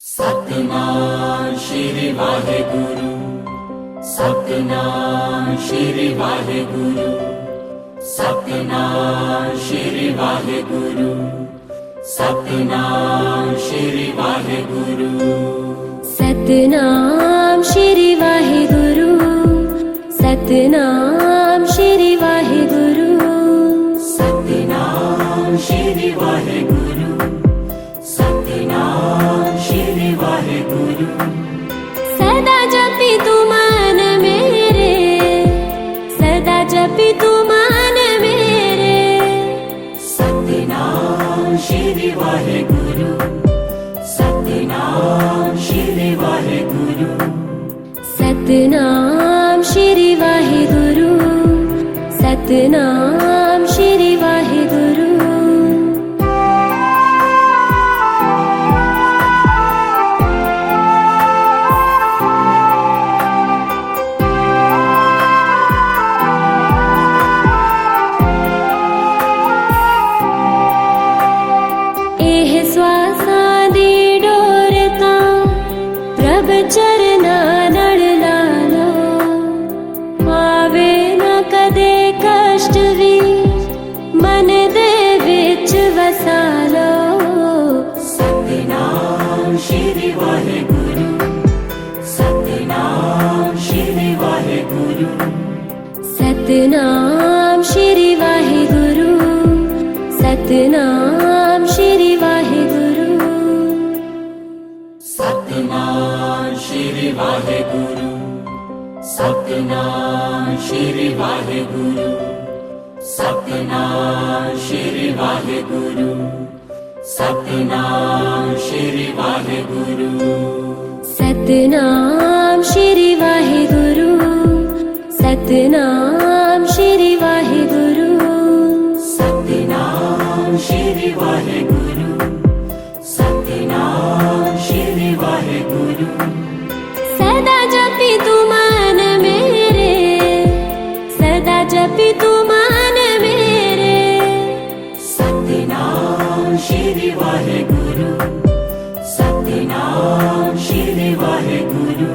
ਸਤਿਨਾਮ ਸ਼੍ਰੀ ਵਾਹਿਗੁਰੂ, ਸਤਿਨਾਮ ਸ਼੍ਰੀ ਵਾਹਿਗੁਰੂ, ਸਤਿਨਾਮ ਸ਼੍ਰੀ ਵਾਹਿਗੁਰੂ, ਸਤਿਨਾਮ ਸ਼੍ਰੀ ਵਾਹਿਗੁਰੂ। ਸਤਿਨਾਮ ਸ਼੍ਰੀ ਵਾਹਿਗੁਰੂ, ਸਤਿਨਾਮ ਸ਼੍ਰੀ ਵਾਹਿਗੁਰੂ, ਸਤਿਨਾਮ ਸ਼੍ਰੀ ਵਾਹਿਗੁਰੂ, ਸਤਿਨਾਮ ਸ਼੍ਰੀ ਵਾਹਿਗੁਰੂ। ਸਦਾ ਜਪੀ ਤੂੰ ਮਨ ਮੇਰੇ, ਸਦਾ ਜਪੀ ਤੂੰ ਮਨ ਮੇਰੇ। ਸਤਿਨਾਮ ਸ਼੍ਰੀ ਵਾਹਿਗੁਰੂ, ਸਤਿਨਾਮ ਸ਼੍ਰੀ ਵਾਹਿਗੁਰੂ। ਸਤਿਨਾਮ ਸ਼੍ਰੀ ਵਾਹਿਗੁਰੂ, ਸਤਿਨਾਮ ਸ਼੍ਰੀ ਵਾਹਿਗੁਰੂ। ਇਹ ਸਵਾਸਾਂ ਦੀ ਡੋਰ ਤਾਂ ਪ੍ਰਭ ਚਰਨਾਂ ਨਾਲ ਲਾ ਲਓ, ਆਵੇ ਨਾ ਕਦੇ ਕਸ਼ਟ ਵੀ ਮਨ ਦੇ ਵਿੱਚ ਵਸਾ ਲਓ। ਸਤਿਨਾਮ ਸ਼੍ਰੀ ਵਾਹਿਗੁਰੂ, ਸਤਿਨਾਮ ਸ਼੍ਰੀ ਵਾਹਿਗੁਰੂ। ਸਤਿਨਾਮ ਸ਼੍ਰੀ ਵਾਹਿਗੁਰੂ, ਸਤਿਨਾਮ ਸ਼੍ਰੀ ਵਾਹਿਗੁਰੂ। ਸਤਿਨਾਮ ਸ਼੍ਰੀ ਵਾਹਿਗੁਰੂ, ਸਤਿਨਾਮ ਸ਼੍ਰੀ ਵਾਹਿਗੁਰੂ, ਸਤਿਨਾਮ ਸ਼੍ਰੀ ਵਾਹਿਗੁਰੂ, ਸਤਿਨਾਮ ਸ਼੍ਰੀ ਵਾਹਿਗੁਰੂ। ਸਤਿਨਾਮ ਸ਼੍ਰੀ ਵਾਹਿਗੁਰੂ, ਸਤਿਨਾਮ ਸ਼੍ਰੀ ਵਾਹਿਗੁਰੂ। ਸਤਿਨਾਮ ਸ਼੍ਰੀ ਵਾਹਿਗੁਰੂ, ਸਤਿਨਾਮ ਸ਼੍ਰੀ ਵਾਹਿਗੁਰੂ। ਸਦਾ ਜਪੀ ਤੂੰ ਮਨ ਮੇਰੇ, ਸਦਾ ਜਪੀ ਤੂੰ ਮਨ ਮੇਰੇ। ਸਤਿਨਾਮ ਸ਼੍ਰੀ ਵਾਹਿਗੁਰੂ, ਸਤਿਨਾਮ ਸ਼੍ਰੀ ਵਾਹਿਗੁਰੂ।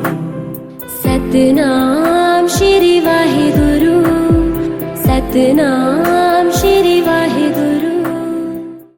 ਸਤਿਨਾਮ ਸ਼੍ਰੀ ਵਾਹਿਗੁਰੂ, ਸਤਿਨਾਮ